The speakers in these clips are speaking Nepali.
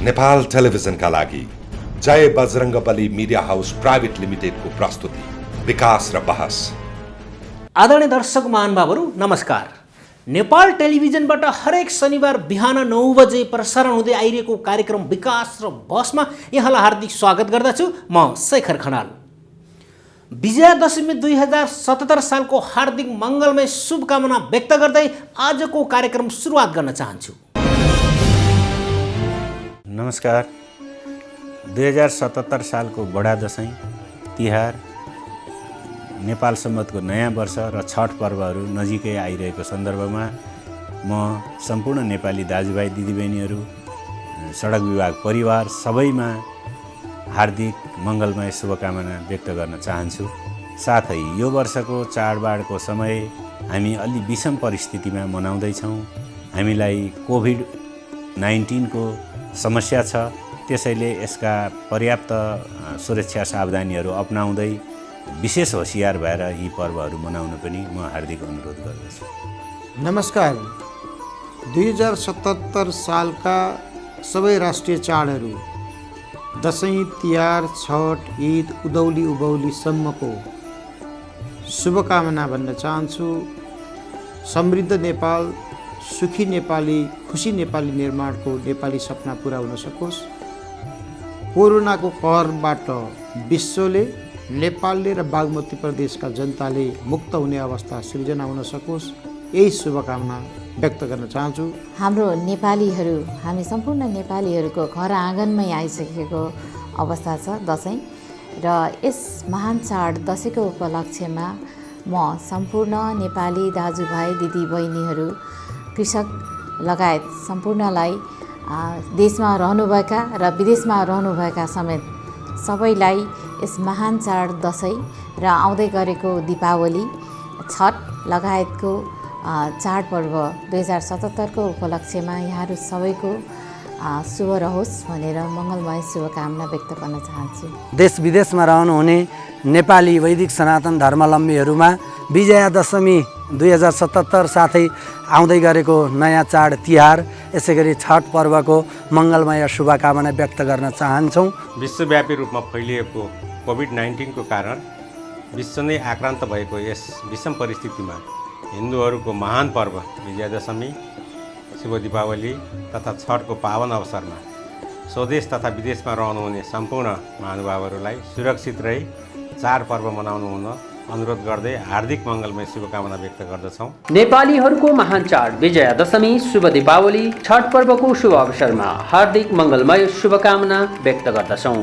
नेपाल टेलिभिजनका लागि जय बजरङ्गबली मिडिया हाउस प्राइभेट लिमिटेडको प्रस्तुति विकास र बहस। आदरणीय दर्शक महानुभावहरू नमस्कार। नेपाल टेलिभिजनबाट हरेक शनिबार बिहान 9 बजे प्रसारण हुँदै आइरहेको कार्यक्रम विकास र बहसमा यहाँलाई हार्दिक स्वागत गर्दछु। म शेखर खनाल। विजयादशमी 2077 सालको हार्दिक मङ्गलमय शुभकामना व्यक्त गर्दै आजको कार्यक्रम सुरुवात गर्न चाहन्छु। नमस्कार। 2077 सालको बडा दशैं, तिहार, नेपाल सम्वतको नयाँ वर्ष र छठ पर्वहरू नजिकै आइरहेको सन्दर्भमा म सम्पूर्ण नेपाली दाजुभाइ दिदीबहिनीहरू, सडक विभाग परिवार सबैमा हार्दिक मङ्गलमय शुभकामना व्यक्त गर्न चाहन्छु। साथै यो वर्षको चाडबाडको समय हामी अलि विषम परिस्थितिमा मनाउँदैछौँ। हामीलाई कोभिड-19 को समस्या छ, त्यसैले यसका पर्याप्त सुरक्षा सावधानीहरू अपनाउँदै विशेष होशियार भएर यी पर्वहरू मनाउन पनि म हार्दिक अनुरोध गर्दछु। नमस्कार। 2077 सालका सबै राष्ट्रिय चाडहरू दशैं, तिहार, छठ, ईद, उदौली उभौलीसम्मको शुभकामना भन्न चाहन्छु। समृद्ध नेपाल, सुखी नेपाली, खुसी नेपाली निर्माणको नेपाली सपना पुरा हुन सकोस्। कोरोनाको कहरबाट विश्वले, नेपालले र बागमती प्रदेशका जनताले मुक्त हुने अवस्था सृजना हुन सकोस्, यही शुभकामना व्यक्त गर्न चाहन्छु। हाम्रो नेपालीहरू, हामी सम्पूर्ण नेपालीहरूको घर आँगनमै आइसकेको अवस्था छ दसैँ, र यस महान चाड दसैँको उपलक्ष्यमा म सम्पूर्ण नेपाली दाजुभाइ दिदीबहिनीहरू, कृषक लगायत सम्पूर्णलाई, देशमा रहनुभएका र विदेशमा रहनुभएका समेत सबैलाई यस महान चाड दसैँ र आउँदै गरेको दीपावली, छठ लगायतको चाडपर्व 2077 को उपलक्ष्यमा यहाँहरू सबैको शुभ रहोस् भनेर मङ्गलमय शुभकामना व्यक्त गर्न चाहन्छु। देश विदेशमा रहनुहुने नेपाली वैदिक सनातन धर्मावलम्बीहरूमा विजयादशमी 2077 साथै आउँदै गरेको नयाँ चाड तिहार, यसै गरी छठ पर्वको मङ्गलमय शुभकामना व्यक्त गर्न चाहन्छौँ। विश्वव्यापी रूपमा फैलिएको कोभिड-19 को कारण विश्व नै आक्रान्त भएको यस विषम परिस्थितिमा हिन्दूहरूको महान पर्व विजयादशमी, शुभ दीपावली तथा छठको पावन अवसरमा स्वदेश तथा विदेशमा रहनुहुने सम्पूर्ण महानुभावहरूलाई सुरक्षित रही चाडपर्व मनाउनु हुन अनुरोध गर्दै हार्दिक मङ्गलमय शुभकामना व्यक्त गर्दछौँ। नेपालीहरूको महान चाड विजयादशमी, शुभ दीपावली, छठ पर्वको शुभ अवसरमा हार्दिक मङ्गलमय शुभकामना व्यक्त गर्दछौँ।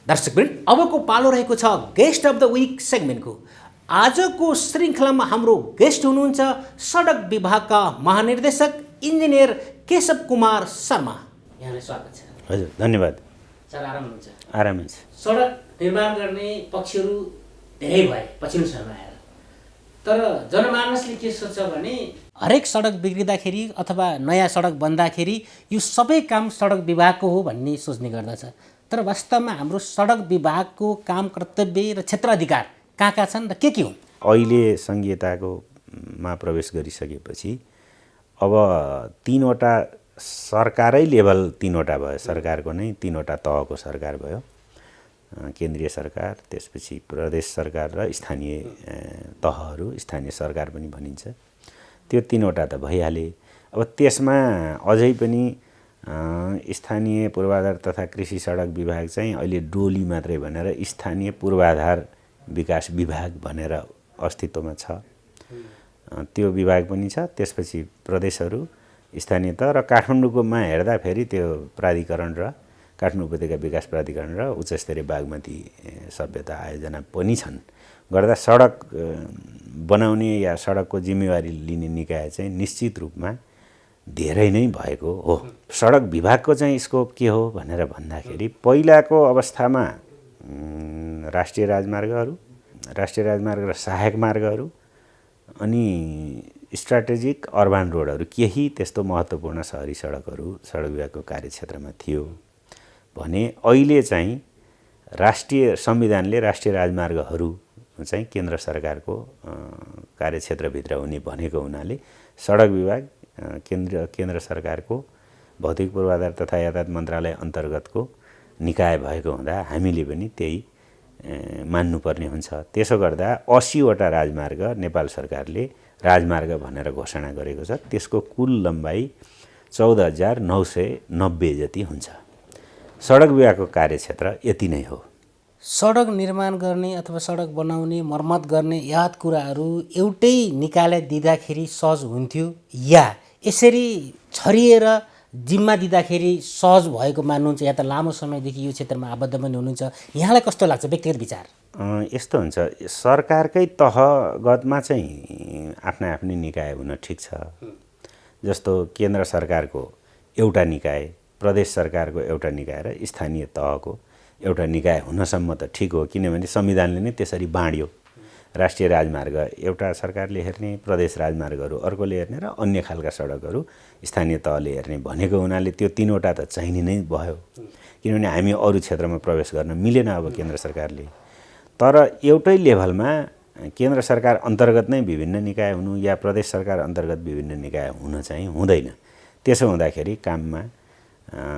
दर्शकवृन्द, अबको पालो रहेको छ गेस्ट अफ द विक सेगमेन्टको। आजको श्रृङ्खलामा हाम्रो गेस्ट हुनुहुन्छ सडक विभागका महानिर्देशक इन्जिनियर केशव कुमार शर्मा। यहाँलाई स्वागत छ। हजुर, धन्यवाद। सर, आराम हुनुहुन्छ? आराम हुन्छ। सडक निर्माण गर्ने पक्षहरू धेरै भए पछिल्लो समयमा आएर, तर जनमानसले के सोच्छ भने हरेक सडक बिग्रिँदाखेरि अथवा नयाँ सडक बन्दाखेरि यो सबै काम सडक विभागको हो भन्ने सोच्ने गर्दछ। तर वास्तवमा हाम्रो सडक विभागको काम, कर्तव्य र क्षेत्राधिकार कहाँ छन् र के हुन्? अहिले सङ्घीयताकोमा प्रवेश गरिसकेपछि अब 3वटा सरकारै लेभल 3वटा भयो। सरकारको नै 3वटा तहको सरकार भयो। केन्द्रीय सरकार, त्यसपछि प्रदेश सरकार र स्थानीय तहहरू, स्थानीय सरकार पनि भनिन्छ। त्यो 3वटा त भइहाले। अब त्यसमा अझै पनि स्थानीय पूर्वाधार तथा कृषि सडक विभाग चाहिँ अहिले डोली मात्रै भनेर स्थानीय पूर्वाधार विकास विभाग भनेर अस्तित्वमा छ। त्यो विभाग पनि छ। त्यसपछि प्रदेशहरू, स्थानीय तह र काठमाडौँकोमा हेर्दाखेरि त्यो प्राधिकरण र काठमाडौँ उपत्यका विकास प्राधिकरण र उच्च स्तरीय बागमती सभ्यता आयोजना पनि छन् गर्दा सडक बनाउने या सडकको जिम्मेवारी लिने निकाय चाहिँ निश्चित रूपमा धेरै नै भएको हो। सडक विभागको चाहिँ स्कोप के हो भनेर भन्दाखेरि पहिलाको अवस्थामा राष्ट्रिय राजमार्गहरू, राष्ट्रिय राजमार्ग र सहायक मार्गहरू अनि स्ट्राटेजिक अर्बान रोडहरू केही त्यस्तो महत्त्वपूर्ण सहरी सडकहरू सडक विभागको कार्यक्षेत्रमा थियो भने अहिले चाहिँ राष्ट्रिय संविधानले राष्ट्रिय राजमार्गहरू चाहिँ केन्द्र सरकारको कार्यक्षेत्रभित्र हुने भनेको हुनाले सडक विभाग केन्द्र सरकारको भौतिक पूर्वाधार तथा यातायात मन्त्रालय अन्तर्गतको निकाय भएको हुँदा हामीले पनि त्यही मान्नुपर्ने हुन्छ। त्यसो गर्दा 80वटा राजमार्ग नेपाल सरकारले राजमार्ग भनेर घोषणा गरेको छ। त्यसको कुल लम्बाइ 14,990 जति हुन्छ। सडक विभागको कार्यक्षेत्र यति नै हो। सडक निर्माण गर्ने अथवा सडक बनाउने मर्मत गर्ने याद कुराहरू एउटै निकायलाई दिँदाखेरि सहज हुन्थ्यो या यसरी छरिएर जिम्मा दिँदाखेरि सहज भएको मान्नुहुन्छ या त लामो समयदेखि यो क्षेत्रमा आबद्ध पनि हुनुहुन्छ? यहाँलाई कस्तो लाग्छ व्यक्तिगत विचार? यस्तो हुन्छ, सरकारकै तहगतमा चाहिँ आफ्नै आफ्नै निकाय हुन ठिक छ। जस्तो केन्द्र सरकारको एउटा निकाय, प्रदेश सरकारको एउटा निकाय र स्थानीय तहको एउटा निकाय हुनसम्म त ठिक हो, किनभने संविधानले नै त्यसरी बाँड्यो। राष्ट्रिय राजमार्ग एउटा सरकारले हेर्ने, प्रदेश राजमार्गहरू अर्कोले हेर्ने र अन्य खालका सडकहरू स्थानीय तहले हेर्ने भनेको हुनाले त्यो तीनवटा त चाहिने नै भयो, किनभने हामी अरू क्षेत्रमा प्रवेश गर्न मिलेन अब केन्द्र सरकारले। तर एउटै लेभलमा केन्द्र सरकार अन्तर्गत नै विभिन्न निकाय हुनु या प्रदेश सरकार अन्तर्गत विभिन्न निकाय हुन चाहिँ हुँदैन। त्यसो हुँदाखेरि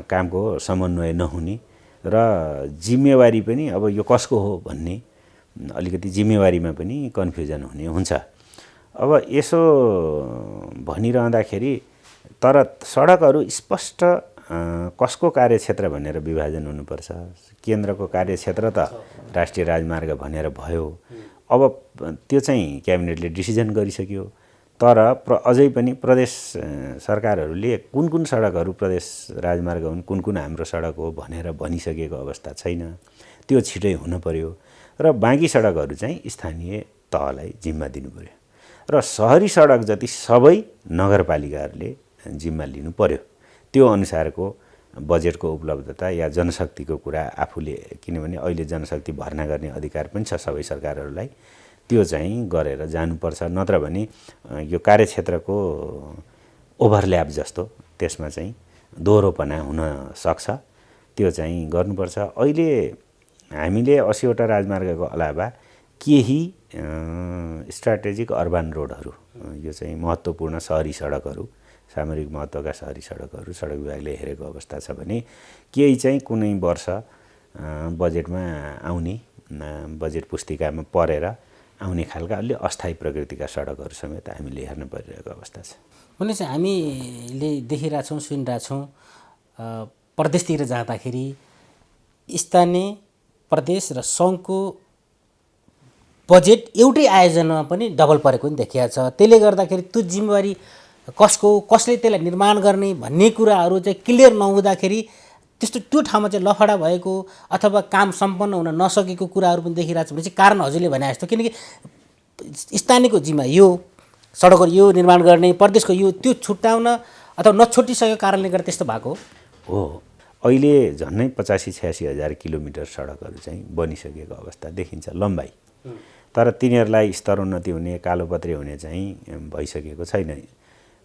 कामको समन्वय नहुने र जिम्मेवारी पनि अब यो कसको हो भन्ने अलिकति जिम्मेवारीमा पनि कन्फ्युजन हुने हुन्छ। अब यसो भनिरहँदाखेरि तर सडकहरू स्पष्ट कसको कार्यक्षेत्र भनेर विभाजन हुनुपर्छ। केन्द्रको कार्यक्षेत्र त राष्ट्रिय राजमार्ग भनेर भयो। अब त्यो चाहिँ क्याबिनेटले डिसिजन गरिसक्यो। तर अझै पनि प्रदेश सरकारहरूले कुन कुन सडकहरू प्रदेश राजमार्ग हुन्, कुन कुन हाम्रो सडक हो भनेर भनिसकेको अवस्था छैन। त्यो छिटै हुन पर्यो र बाँकी सडकहरू चाहिँ स्थानीय तहलाई जिम्मा दिनु पर्यो र सहरी सडक जति सबै नगरपालिकाहरूले जिम्मा लिनु पर्यो। त्यो अनुसारको बजेटको उपलब्धता या जनशक्तिको कुरा आफूले, किनभने अहिले जनशक्ति भर्ना गर्ने अधिकार पनि छ सबै सरकारहरूलाई, त्यो चाहिँ गरेर जानुपर्छ। नत्र भने यो कार्यक्षेत्रको ओभरल्याप जस्तो त्यसमा चाहिँ दोहोरोपना हुन सक्छ, त्यो चाहिँ गर्नुपर्छ। अहिले हामीले 80वटा राजमार्गको अलावा केही स्ट्राटेजिक अर्बान रोडहरू, यो चाहिँ महत्त्वपूर्ण सहरी सडकहरू, सामरिक महत्त्वका सहरी सडकहरू सडक विभागले हेरेको अवस्था छ भने केही चाहिँ कुनै वर्ष बजेटमा आउने, बजेट पुस्तिकामा परेर आउने खालका अलि अस्थायी प्रकृतिका सडकहरू समेत हामीले हेर्न परिरहेको अवस्था छ। भनेपछि हामीले देखिरहेछौँ, सुनिरहेछौँ प्रदेशतिर जाँदाखेरि स्थानीय, प्रदेश र सङ्घको बजेट एउटै आयोजनामा पनि डबल परेको पनि देखिएको छ। त्यसले गर्दाखेरि त्यो जिम्मेवारी कसको, कसले त्यसलाई निर्माण गर्ने भन्ने कुराहरू चाहिँ क्लियर नहुँदाखेरि त्यस्तो त्यो ठाउँमा चाहिँ लफडा भएको अथवा काम सम्पन्न हुन नसकेको कुराहरू पनि देखिरहेको छ। भने चाहिँ कारण हजुरले भने जस्तो, किनकि स्थानीयको जिम्मा यो सडकहरू यो निर्माण गर्ने, प्रदेशको यो त्यो छुट्याउन अथवा नछुटिसकेको कारणले गर्दा त्यस्तो भएको हो। अहिले झन्नै 85-86 हजार किलोमिटर सडकहरू चाहिँ बनिसकेको अवस्था देखिन्छ लम्बाइ। तर तिनीहरूलाई स्तरोन्नति हुने, कालोपत्री हुने चाहिँ भइसकेको छैन।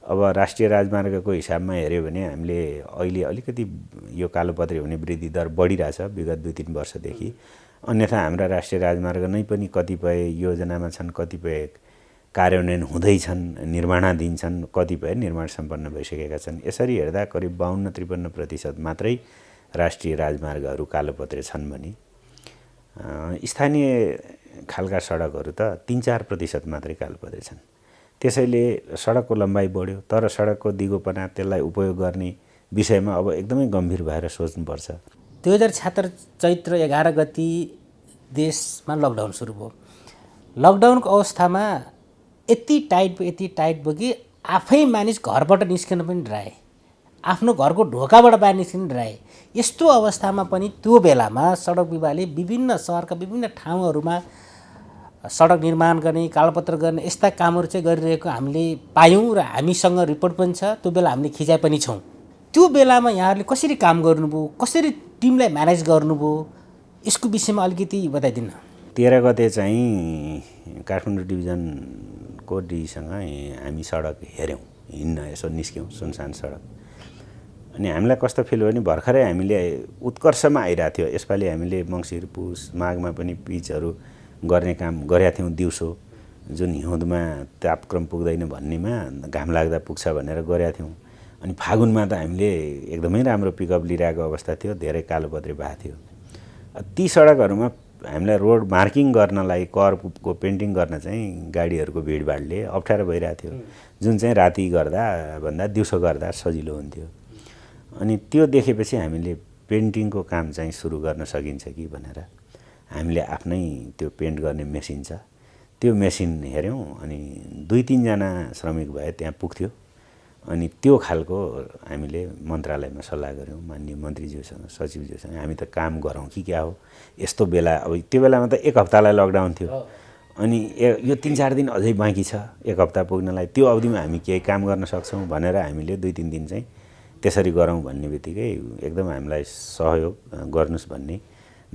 अब राष्ट्रिय राजमार्गको हिसाबमा हेऱ्यो भने हामीले अहिले अलिकति यो कालोपत्री हुने वृद्धि दर बढिरहेछ विगत 2-3 वर्षदेखि। अन्यथा हाम्रा राष्ट्रिय राजमार्ग नै पनि कतिपय योजनामा छन्, कतिपय कार्यान्वयन हुँदैछन्, निर्माणाधीन छन्, कतिपय निर्माण सम्पन्न भइसकेका छन्। यसरी हेर्दा करिब 52-53% मात्रै राष्ट्रिय राजमार्गहरू कालोपत्रे छन् भने स्थानीय खालका सडकहरू त 3-4% मात्रै कालोपत्रे छन्। त्यसैले सडकको लम्बाइ बढ्यो, तर सडकको दिगोपना, त्यसलाई उपयोग गर्ने विषयमा अब एकदमै गम्भीर भएर सोच्नुपर्छ। 2076 चैत्र 11 गति देशमा लकडाउन सुरु भयो। लकडाउनको अवस्थामा यति टाइट भयो कि आफै मानिस घरबाट निस्किन पनि डराए। आफ्नो घरको ढोकाबाट बाहिर निस्किन डराए। यस्तो अवस्थामा पनि त्यो बेलामा सडक विभागले विभिन्न सहरका विभिन्न ठाउँहरूमा सडक निर्माण गर्ने, कालोपत्र गर्ने यस्ता कामहरू चाहिँ गरिरहेको हामीले पायौँ र हामीसँग रिपोर्ट पनि छ। त्यो बेला हामीले खिचाइ पनि छौँ। त्यो बेलामा यहाँहरूले कसरी काम गर्नुभयो, कसरी टिमलाई म्यानेज गर्नुभयो, यसको विषयमा अलिकति बताइदिनु। 13 गते चाहिँ काठमाडौँ डिभिजनको डीसँग हामी सडक हेऱ्यौँ, हिँड्न यसो निस्क्यौँ सुनसान सडक। अनि हामीलाई कस्तो फिल भयो भने भर्खरै हामीले उत्कर्षमा आइरहेको थियो। यसपालि हामीले मङ्सिर पुस माघमा पनि पिचहरू गर्ने काम गरेका थियौँ। दिउँसो जुन हिउँदमा तापक्रम पुग्दैन भन्नेमा घाम लाग्दा पुग्छ भनेर गरेका थियौँ। अनि फागुनमा त हामीले एकदमै राम्रो पिकअप लिइरहेको अवस्था थियो, धेरै कालोपत्रे भएको थियो। ती सडकहरूमा हामीलाई रोड मार्किङ गर्नलाई, करको पेन्टिङ गर्न चाहिँ गाडीहरूको भिडभाडले अप्ठ्यारो भइरहेको थियो, जुन चाहिँ राति गर्दा भन्दा दिउँसो गर्दा सजिलो हुन्थ्यो। अनि त्यो देखेपछि हामीले पेन्टिङको काम चाहिँ सुरु गर्न सकिन्छ कि भनेर हामीले आफ्नै त्यो पेन्ट गर्ने मेसिन छ, त्यो मेसिन हेऱ्यौँ। अनि 2-3 जना श्रमिक भए त्यहाँ पुग्थ्यो। अनि त्यो खालको हामीले मन्त्रालयमा सल्लाह गऱ्यौँ, माननीय मन्त्रीज्यूसँग, सचिवज्यूसँग। हामी त काम गरौँ कि क्या हो, यस्तो बेला। अब त्यो बेलामा त 1 हप्तालाई लकडाउन थियो। अनि यो 3-4 दिन अझै बाँकी छ 1 हप्ता पुग्नलाई। त्यो अवधिमा हामी केही काम गर्न सक्छौँ भनेर हामीले 2-3 दिन चाहिँ त्यसरी गरौँ भन्ने बित्तिकै एकदम हामीलाई सहयोग गर्नुहोस् भन्ने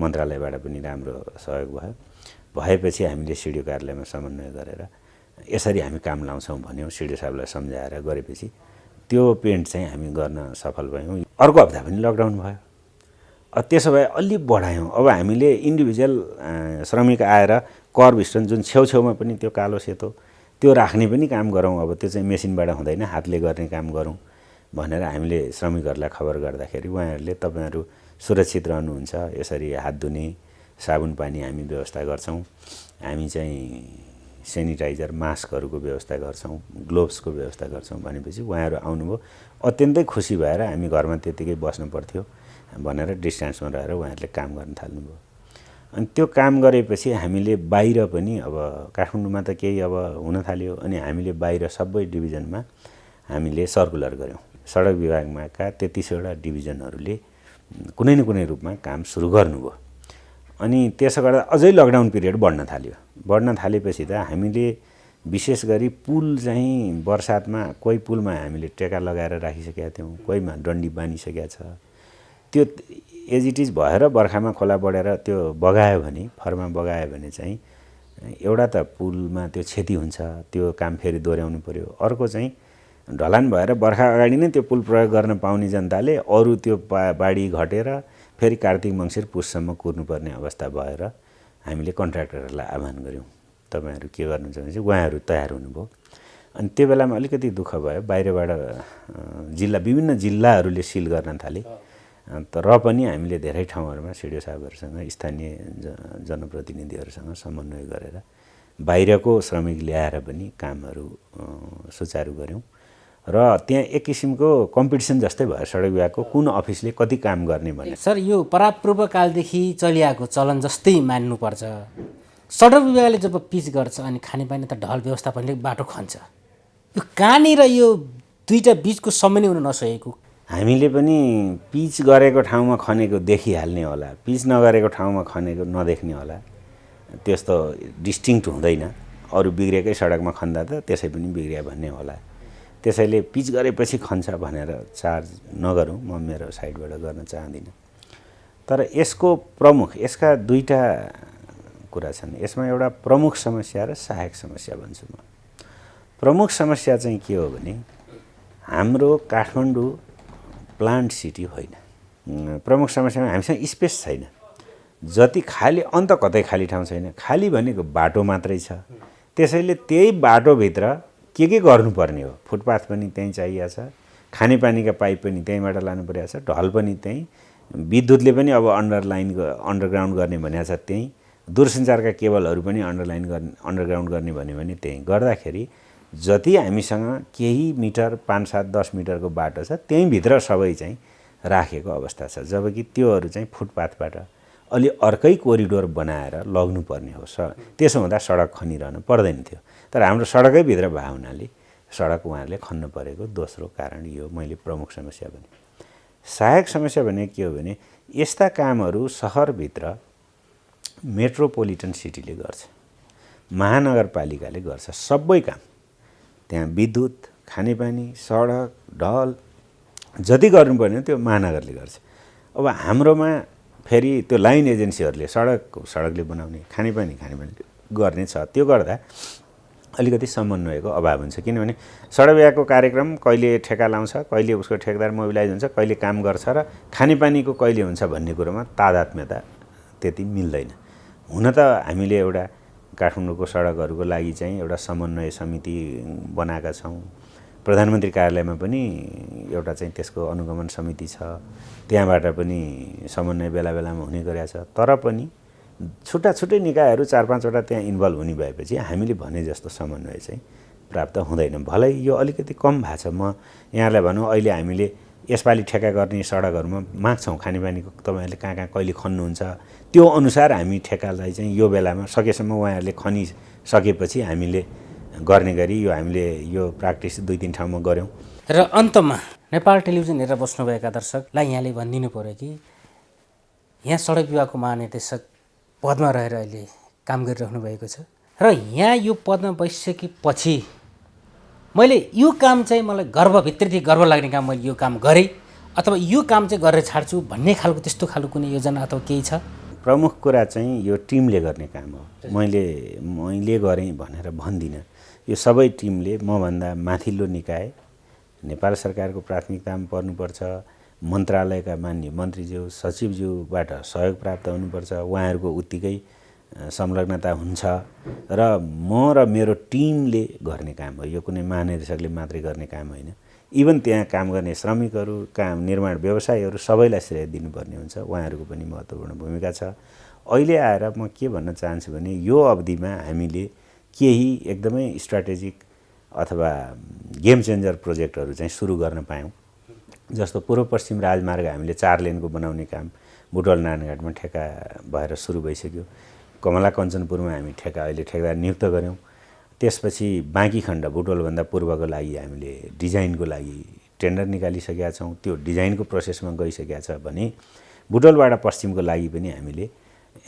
मन्त्रालयबाट पनि राम्रो सहयोग भयो। भएपछि हामीले सिडिओ कार्यालयमा समन्वय गरेर यसरी हामी काम लाउँछौँ भन्यौँ। सिडिओ साहबलाई सम्झाएर गरेपछि त्यो पेन्ट चाहिँ हामी गर्न सफल भयौँ। अर्को हप्ता पनि लकडाउन भयो। त्यसो भए अलि बढायौँ। अब हामीले इन्डिभिजुअल श्रमिक आएर कर्ब स्टोन जुन छेउछेउमा पनि त्यो कालो सेतो त्यो राख्ने पनि काम गरौँ। अब त्यो चाहिँ मेसिनबाट हुँदैन, हातले गर्ने काम गरौँ भनेर हामीले श्रमिकहरूलाई खबर गर्दाखेरि उहाँहरूले तपाईँहरू सुरक्षित रहनुहुन्छ, यसरी हात धुने साबुन पानी हामी व्यवस्था गर्छौँ, हामी चाहिँ सेनिटाइजर मास्कहरूको व्यवस्था गर्छौँ, ग्लोभ्सको व्यवस्था गर्छौँ भनेपछि उहाँहरू आउनुभयो। अत्यन्तै खुसी भएर हामी घरमा त्यत्तिकै बस्नु पर्थ्यो भनेर डिस्टेन्समा रहेर उहाँहरूले काम गर्न थाल्नुभयो। अनि त्यो काम गरेपछि हामीले बाहिर पनि अब काठमाडौँमा त केही अब हुन थाल्यो। अनि हामीले बाहिर सबै डिभिजनमा हामीले सर्कुलर गऱ्यौँ। सडक विभागमा 33वटा डिभिजनहरूले कुनै न कुनै रूपमा काम सुरु गर्नुभयो। अनि त्यसो गर्दा अझै लकडाउन पिरियड बढ्न थालेपछि त हामीले विशेष गरी पुल चाहिँ बर्सातमा कोही पुलमा हामीले टेका लगाएर राखिसकेका थियौँ, कोहीमा डन्डी बानिसकेका छ। त्यो एज इट इज भएर बर्खामा खोला बढेर त्यो बगायो भने, फरमा बगायो भने चाहिँ एउटा त पुलमा त्यो क्षति हुन्छ, त्यो काम फेरि दोहोऱ्याउनु पर्यो। अर्को चाहिँ ढलान भएर बर्खा अगाडि नै त्यो पुल प्रयोग गर्न पाउने जनताले अरू त्यो बाढी घटेर फेरि कार्तिक मङ्सिर पुससम्म कुर्नुपर्ने अवस्था भएर हामीले कन्ट्र्याक्टरहरूलाई आह्वान गऱ्यौँ, तपाईँहरू के गर्नुहुन्छ भने चाहिँ उहाँहरू तयार हुनुभयो। अनि त्यो बेलामा अलिकति दुःख भयो, बाहिरबाट विभिन्न जिल्लाहरूले सिल गर्न थाले। तर पनि हामीले धेरै ठाउँहरूमा सिडिओ साहबहरूसँग, स्थानीय जनप्रतिनिधिहरूसँग समन्वय गरेर बाहिरको श्रमिक ल्याएर पनि कामहरू सुचारू गऱ्यौँ। र त्यहाँ एक किसिमको कम्पिटिसन जस्तै भयो सडक विभागको कुन अफिसले कति काम गर्ने भन्ने। सर, यो परापूर्व कालदेखि चलिआएको चलन जस्तै मान्नुपर्छ। सडक विभागले जब पिच गर्छ अनि खानेपानी त ढल व्यवस्थापनले बाटो खन्छ, यो कहाँनिर यो दुईटा बिचको समन्वय हुन नसकेको? हामीले पनि पिच गरेको ठाउँमा खनेको देखिहाल्ने होला, पिच नगरेको ठाउँमा खनेको नदेख्ने होला, त्यस्तो डिस्टिङ्क्ट हुँदैन। अरू बिग्रेकै सडकमा खन्दा त त्यसै पनि बिग्रिया भन्ने होला। त्यसैले पिच गरेपछि खन्छ भनेर चार्ज नगरौँ, म मेरो साइडबाट गर्न चाहदिनँ। तर यसका दुईटा कुरा छन्। यसमा एउटा प्रमुख समस्या र सहायक समस्या भन्छु म। प्रमुख समस्या चाहिँ के हो भने हाम्रो काठमाडौँ प्लान्ट सिटी होइन। प्रमुख समस्यामा हामीसँग स्पेस छैन, जति खाली अन्त कतै खाली ठाउँ छैन। खाली भनेको बाटो मात्रै छ। त्यसैले त्यही बाटोभित्र के गर्नुपर्ने हो, फुटपाथ पनि त्यहीँ चाहिएको छ, खानेपानीका पाइप पनि त्यहीँबाट लानु परेको छ, ढल पनि त्यहीँ, विद्युतले पनि अब अन्डरग्राउन्ड गर्ने भनेको छ त्यहीँ, दूरसञ्चारका केबलहरू पनि अन्डरग्राउन्ड गर्ने भन्यो भने त्यहीँ। गर्दाखेरि जति हामीसँग केही मिटर 5-7-10 मिटरको बाटो छ त्यहीँभित्र सबै चाहिँ राखेको अवस्था छ। जबकि त्योहरू चाहिँ फुटपाथबाट अलि अर्कै कोरिडोर बनाएर लग्नुपर्ने हो। त्यसो हुँदा सडक खनिरहनु पर्दैन थियो। तर हाम्रो सडकै भित्र भए हुनाले सडक उहाँहरूले खन्न परेको दोस्रो कारण यो मैले प्रमुख समस्या भने। सहायक समस्या भने के हो भने यस्ता कामहरू सहरभित्र मेट्रोपोलिटन सिटीले गर्छ, महानगरपालिकाले गर्छ, सबै काम त्यहाँ विद्युत, खानेपानी, सडक, ढल जति गर्नुपर्ने त्यो महानगरले गर्छ। अब हाम्रोमा फेरि त्यो लाइन एजेन्सीहरूले सडकले बनाउने, खानेपानी गर्ने छ। त्यो गर्दा अलिकति समन्वयको अभाव हुन्छ, किनभने सडक विभागको कार्यक्रम कहिले ठेका लाउँछ, कहिले उसको ठेकेदार मोबिलाइज हुन्छ, कहिले काम गर्छ र खानेपानीको कहिले हुन्छ भन्ने कुरोमा तादात्म्यता त्यति मिल्दैन। हुन त हामीले एउटा काठमाडौँको सडकहरूको लागि चाहिँ एउटा समन्वय समिति बनाएका छौँ। प्रधानमन्त्री कार्यालयमा पनि एउटा चाहिँ त्यसको अनुगमन समिति छ, त्यहाँबाट पनि समन्वय बेला बेलामा हुने गरेको छ। तर पनि छुट्टा छुट्टै निकायहरू 4-5वटा त्यहाँ इन्भल्भ हुने भएपछि हामीले भने जस्तो समन्वय चाहिँ प्राप्त हुँदैन। भलै यो अलिकति कम भएको छ। म यहाँलाई भनौँ अहिले हामीले यसपालि ठेक्का गर्ने सडकहरूमा माग्छौँ खानेपानीको तपाईँहरूले कहाँ कहिले खन्नुहुन्छ, त्यो अनुसार हामी ठेक्कालाई चाहिँ यो बेलामा सकेसम्म उहाँहरूले खनिसकेपछि हामीले गर्ने गरी हामीले यो प्र्याक्टिस 2-3 ठाउँमा गऱ्यौँ। र अन्तमा नेपाल टेलिभिजन हेरेर बस्नुभएका दर्शकलाई यहाँले भनिदिनु पऱ्यो कि यहाँ सडक विभागको महानिर्देशक पदमा रहेर अहिले काम गरिरहनु भएको छ र यहाँ यो पदमा बसिसकेपछि मैले यो काम चाहिँ मलाई भित्रदेखि गर्व लाग्ने काम मैले यो काम गरेँ अथवा यो काम चाहिँ गरेर छाड्छु भन्ने खालको त्यस्तो खालको कुनै योजना अथवा केही छ? प्रमुख कुरा चाहिँ यो टिमले गर्ने काम हो। मैले गरेँ भनेर भन्दिनँ। यो सबै टिमले मभन्दा माथिल्लो निकाय नेपाल सरकारको प्राथमिकतामा पर्नुपर्छ, मन्त्रालयका मान्य मन्त्रीज्यू सचिवज्यूबाट सहयोग प्राप्त हुनुपर्छ, उहाँहरूको उत्तिकै संलग्नता हुन्छ र म र मेरो टिमले गर्ने काम हो। यो कुनै महानिर्देशकले मात्रै गर्ने काम होइन। इभन त्यहाँ काम गर्ने श्रमिकहरू, काम निर्माण व्यवसायीहरू सबैलाई श्रेय दिनुपर्ने हुन्छ, उहाँहरूको पनि महत्त्वपूर्ण भूमिका छ। अहिले आएर म के भन्न चाहन्छु भने यो अवधिमा हामीले केही एकदमै स्ट्राटेजिक अथवा गेम चेन्जर प्रोजेक्टहरू चाहिँ सुरु गर्न पायौँ। जस्तो पूर्व पश्चिम राजमार्ग हामीले 4 लेनको बनाउने काम बुटवल नारायणघाटमा ठेक्का भएर सुरु भइसक्यो। कमला कञ्चनपुरमा हामी अहिले ठेकेदार नियुक्त गऱ्यौँ। त्यसपछि बाँकी खण्ड बुटवलभन्दा पूर्वको लागि हामीले डिजाइनको लागि टेन्डर निकालिसकेका छौँ। त्यो डिजाइनको प्रोसेसमा गइसकेका छ भने बुटवलबाट पश्चिमको लागि पनि हामीले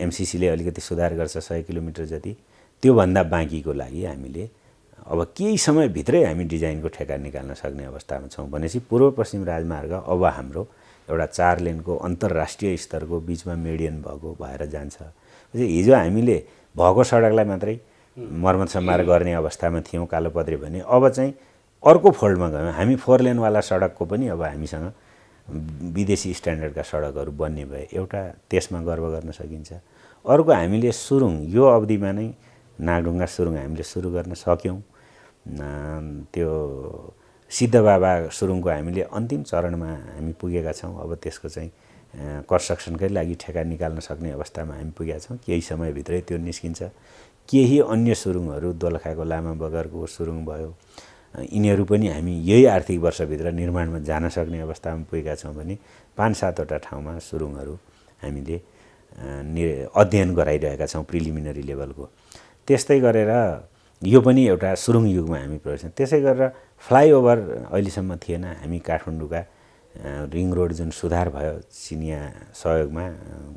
एमसिसीले अलिकति सुधार गर्छ 100 किलोमिटर जति, त्योभन्दा बाँकीको लागि हामीले अब केही समयभित्रै हामी डिजाइनको ठेक्का निकाल्न सक्ने अवस्थामा छौँ। भनेपछि पूर्व पश्चिम राजमार्ग अब हाम्रो एउटा 4 लेनको अन्तर्राष्ट्रिय स्तरको बिचमा मेडियन भएको भएर जान्छ। हिजो हामीले भएको सडकलाई मात्रै मर्मत सम्भार गर्ने अवस्थामा थियौँ कालोपत्रे भने अब चाहिँ अर्को फोल्डमा गयौँ। हामी 4 लेनवाला सडकको पनि अब हामीसँग विदेशी स्ट्यान्डर्डका सडकहरू बन्ने भए एउटा त्यसमा गर्व गर्न सकिन्छ। अर्को हामीले सुरुङ यो अवधिमा नै नागढुङ्गा सुरुङ हामीले सुरु गर्न सक्यौँ। त्यो सिद्धबाबा सुरुङको हामीले अन्तिम चरणमा हामी पुगेका छौँ। अब त्यसको चाहिँ कन्स्ट्रक्सनकै लागि ठेक्का निकाल्न सक्ने अवस्थामा हामी पुगेका छौँ। केही समयभित्रै त्यो निस्किन्छ। केही अन्य सुरुङहरू दोलखाको लामा बगरको सुरुङ भयो, यिनीहरू पनि हामी यही आर्थिक वर्षभित्र निर्माणमा जान सक्ने अवस्थामा पुगेका छौँ भने 5-7वटा ठाउँमा सुरुङहरू हामीले अध्ययन गराइरहेका छौँ प्रिलिमिनरी लेभलको। त्यस्तै गरेर यो पनि एउटा सुरुङ युगमा हामी प्रवेश। त्यसै गरेर फ्लाइओभर अहिलेसम्म थिएन। हामी काठमाडौँका रिङ रोड जुन सुधार भयो चिनिया सहयोगमा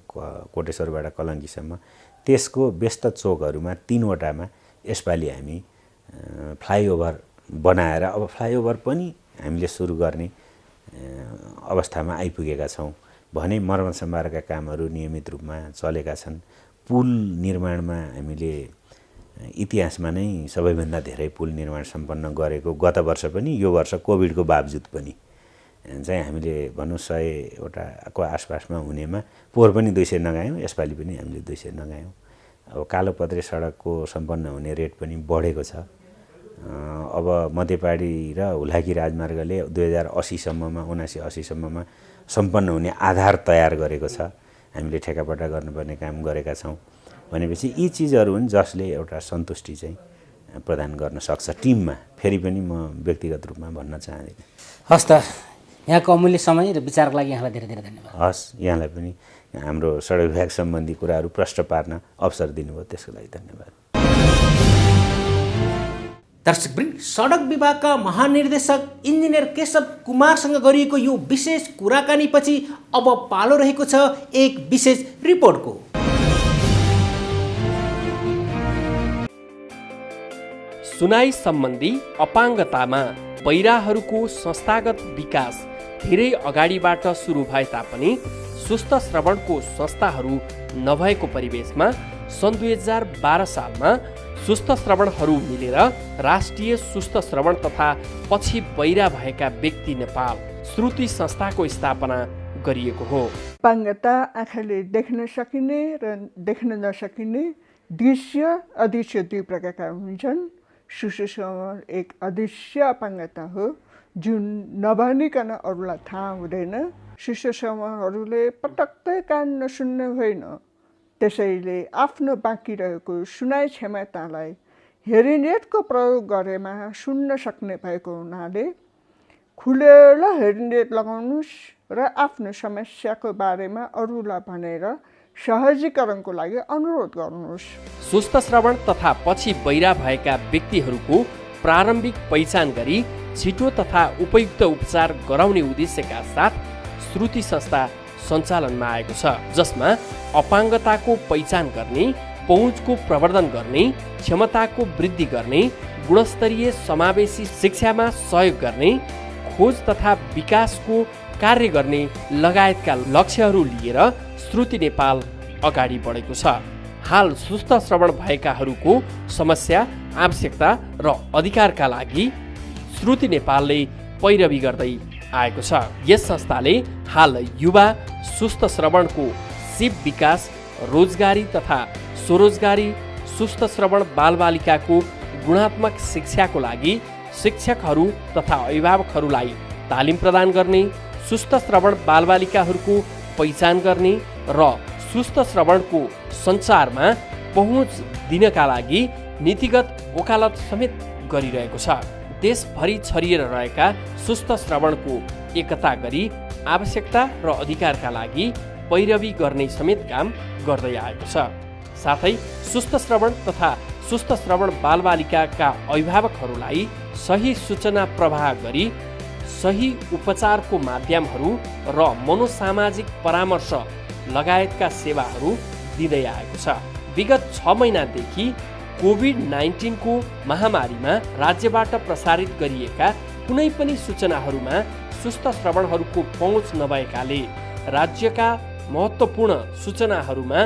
कोटेश्वरबाट कलङ्कीसम्म, त्यसको व्यस्त चोकहरूमा 3वटामा यसपालि हामी फ्लाइओभर बनाएर अब फ्लाइओभर पनि हामीले सुरु गर्ने अवस्थामा आइपुगेका छौँ भने मर्मत सम्भारका कामहरू नियमित रूपमा चलेका छन्। पुल निर्माणमा हामीले इतिहासमा नै सबैभन्दा धेरै पुल निर्माण सम्पन्न गरेको गत वर्ष पनि, यो वर्ष कोभिडको बावजुद पनि चाहिँ हामीले भनौँ 100वटाको आसपासमा हुनेमा पोहोर पनि 200 नगायौँ, यसपालि पनि हामीले 200 नगायौँ। अब कालोपत्रे सडकको सम्पन्न हुने रेट पनि बढेको छ। अब मध्यपाडी र हुलाकी राजमार्गले 2080सम्ममा 79-80सम्ममा सम्पन्न हुने आधार तयार गरेको छ। हामीले ठेकापट्टा गर्नुपर्ने काम गरेका छौँ भनेपछि यी चिजहरू हुन् जसले एउटा सन्तुष्टि चाहिँ प्रदान गर्न सक्छ टिममा। फेरि पनि म व्यक्तिगत रूपमा भन्न चाहदिनँ। हस् त, यहाँको अमूल्य समय र विचारको लागि यहाँलाई धेरै धेरै धन्यवाद। हस्, यहाँलाई पनि हाम्रो सडक विभाग सम्बन्धी कुराहरू प्रश्न पार्न अवसर दिनुभयो, त्यसको लागि धन्यवाद। दर्शकवृन्द, सडक विभागका महानिर्देशक इन्जिनियर केशव कुमारसँग गरिएको यो विशेष कुराकानीपछि अब पालो रहेको छ एक विशेष रिपोर्टको। सुनाई सम्बन्धी अपाङ्गतामा बहिराहरूको संस्थागत विकास धेरै अगाडिबाट सुरु भए तापनि सुस्त श्रवणको संस्थाहरू नभएको परिवेशमा सन् 2012 सालमा सुस्त श्रवणहरू मिलेर राष्ट्रिय सुस्त श्रवण तथा पछि बहिरा भएका व्यक्ति नेपाल श्रुति संस्थाको स्थापना गरिएको हो। अपाङ्गता आँखाले देख्न सकिने र देख्न नसकिने दृश्य अदृश्य दुई प्रकारका हुन्छन्। सुस्त श्रवण एक अदृश्य अपाङ्गता हो जुन नभनिकन अरूलाई थाहा हुँदैन। सुस्त श्रवणहरूले पटक्कै कान नसुन्ने होइन, त्यसैले आफ्नो बाँकी रहेको सुनाइ क्षमतालाई हेरिङ एडको प्रयोग गरेमा सुन्न सक्ने भएको हुनाले खुलेर हेरिङ एड लगाउनुहोस् र आफ्नो समस्याको बारेमा अरूलाई भनेर सहजीकरणको लागि अनुरोध गर्नुहोस्। सुस्त श्रवण तथा पछि बहिरा भएका व्यक्तिहरूको प्रारम्भिक पहिचान गरी छिटो तथा उपयुक्त उपचार गराउने उद्देश्यका साथ श्रुति संस्था सञ्चालनमा आएको छ, जसमा अपाङ्गताको पहिचान गर्ने, पहुँचको प्रवर्धन गर्ने, क्षमताको वृद्धि गर्ने, गुणस्तरीय समावेशी शिक्षामा सहयोग गर्ने, खोज तथा विकासको कार्य गर्ने लगायतका लक्ष्यहरू लिएर श्रुति नेपाल अगाडि बढेको छ। हाल सुस्त श्रवण भएकाहरूको समस्या, आवश्यकता र अधिकारका लागि श्रुति नेपालले पैरवी गर्दै आएको छ। यस संस्थाले हाल युवा सुस्त श्रवणको सिप विकास, रोजगारी तथा स्वरोजगारी, सुस्त श्रवण बालबालिकाको गुणात्मक शिक्षाको लागि शिक्षकहरू तथा अभिभावकहरूलाई तालिम प्रदान गर्ने, सुस्त श्रवण बालबालिकाहरूको पहिचान गर्ने र सुस्त श्रवणको सञ्चारमा पहुँच दिनका लागि नीतिगत वकालत समेत गरिरहेको छ। देशभरि छरिएर रहेका सुस्त श्रवणको एकता गरी आवश्यकता र अधिकारका लागि पैरवी गर्ने समेत काम गर्दै आएको छ। साथै सुस्त श्रवण तथा सुस्त श्रवण बालबालिकाका अभिभावकहरूलाई सही सूचना प्रवाह गरी सही उपचारको माध्यमहरू र मनोसामाजिक परामर्श लगायतका सेवाहरू दिँदै आएको छ। विगत 6 महिनादेखि कोभिड-19 को महामारीमा राज्यबाट प्रसारित गरिएका कुनै पनि सूचनाहरूमा सुस्त श्रवणहरूको पहुँच नभएकाले राज्यका महत्त्वपूर्ण सूचनाहरूमा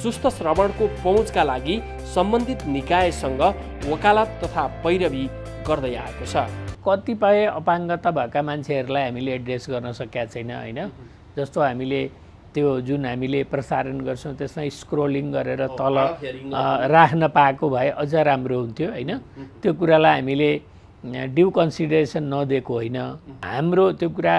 सुस्त श्रवणको पहुँचका लागि सम्बन्धित निकायसँग वकालत तथा पैरवी गर्दै आएको छ। कतिपय अपाङ्गता भएका मान्छेहरूलाई हामीले एड्रेस गर्न सकेका छैन होइन। जस्तो हामीले त्यो जुन हामीले प्रसारण गर्छौँ त्यसमा स्क्रोलिङ गरेर तल राख्न पाएको भए अझ राम्रो हुन्थ्यो होइन। त्यो कुरालाई हामीले ड्यु कन्सिडरेसन नदिएको होइन। हाम्रो त्यो कुरा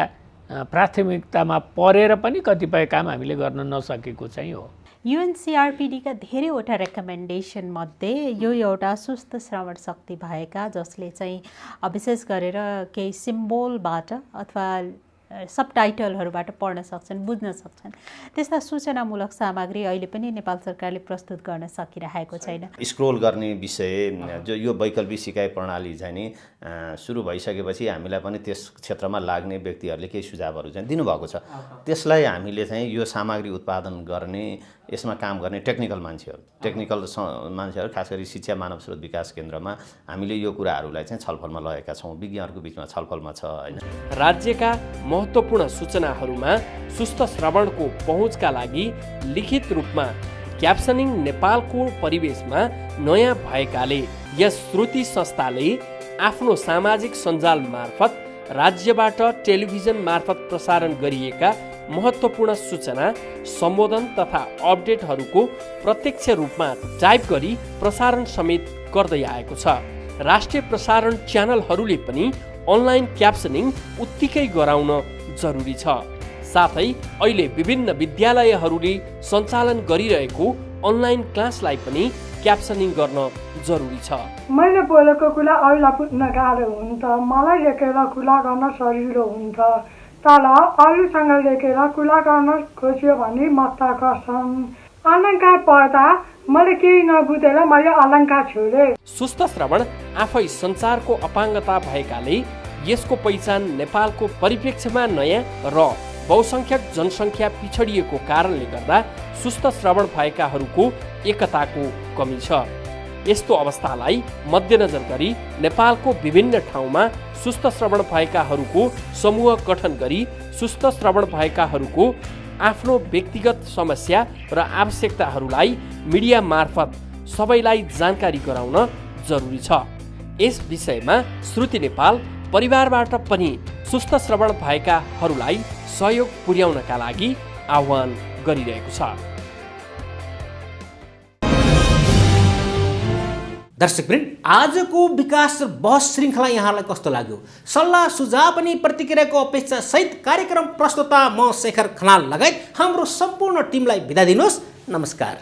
प्राथमिकतामा परेर पनि कतिपय काम हामीले गर्न नसकेको चाहिँ हो। UNCRPDका धेरैवटा रेकमेन्डेसन मध्ये यो एउटा सुस्त श्रवण शक्ति भएका जसले चाहिँ विशेष गरेर केही सिम्बोलबाट अथवा सबटाइटलहरूबाट पढ्न सक्छन्, बुझ्न सक्छन्, त्यस्ता सूचनामूलक सामग्री अहिले पनि नेपाल सरकारले प्रस्तुत गर्न सकिरहेको छैन। स्क्रोल गर्ने विषय जो यो वैकल्पिक सिकाइ प्रणाली चाहिँ नि सुरु भइसकेपछि हामीलाई पनि त्यस क्षेत्रमा लाग्ने व्यक्तिहरूले केही सुझावहरू चाहिँ दिनुभएको छ। त्यसलाई हामीले चाहिँ यो सामग्री उत्पादन गर्ने, यसमा काम गर्ने टेक्निकल मान्छेहरू खास गरी शिक्षा मानव स्रोत विकास केन्द्रमा हामीले यो कुराहरूलाई चाहिँ छलफलमा लगेका छौँ। विज्ञहरूको बिचमा छलफलमा छ होइन। राज्यका महत्त्वपूर्ण सूचनाहरूमा सुस्त श्रवणको पहुँचका लागि लिखित रूपमा क्याप्सनिङ नेपालको परिवेशमा नयाँ भएकाले यस श्रुति संस्थाले आफ्नो सामाजिक सञ्जाल मार्फत राज्यबाट टेलिभिजन मार्फत प्रसारण गरिएका महत्त्वपूर्ण सूचना, सम्बोधन तथा अपडेटहरूको प्रत्यक्ष रूपमा टाइप गरी प्रसारण समेत गर्दै आएको छ। राष्ट्रिय प्रसारण च्यानलहरूले पनि अनलाइन क्याप्सनिङ उत्तिकै गराउन जरुरी छ। साथै अहिले विभिन्न विद्यालयहरूले सञ्चालन गरिरहेको अनलाइन क्लासलाई पनि क्याप्सनिङ गर्न जरुरी छ। मैले बोलेको कुरा अरूलाई बुझ्न गाह्रो हुन्छ, मलाई लेखेर कुरा गर्न सजिलो हुन्छ, तर अरूसँग लेखेर कुरा गर्न खोज्यो भने मत गर्छन्। अलङ्कार पढ्दा मैले केही नबुझेर मैले अलङ्कार छोडेँ। सुस्त श्रवण आफै सञ्चारको अपाङ्गता भएकाले यसको पहिचान नेपालको परिप्रेक्ष्यमा नयाँ र बहुसङ्ख्यक जनसङ्ख्या पिछडिएको कारणले गर्दा सुस्त श्रवण भएकाहरूको एकताको कमी छ। यस्तो अवस्थालाई मध्यनजर गरी नेपालको विभिन्न ठाउँमा सुस्त श्रवण भएकाहरूको समूह गठन गरी सुस्त श्रवण भएकाहरूको आफ्नो व्यक्तिगत समस्या र आवश्यकताहरूलाई मिडिया मार्फत सबैलाई जानकारी गराउन जरुरी छ। यस विषयमा श्रुति नेपाल परिवारबाट पनि सुस्त श्रवण भएकाहरूलाई सहयोग पुर्याउनका लागि आह्वान गरिरहेको छ। दर्शकवृन्द, आजको विकास बहस श्रृङ्खला यहाँलाई कस्तो लाग्यो? सल्लाह सुझाव अनि प्रतिक्रियाको अपेक्षा सहित कार्यक्रम प्रस्तुता म शेखर खनाल लगायत हाम्रो सम्पूर्ण टिमलाई बिदा दिनुहोस्। नमस्कार।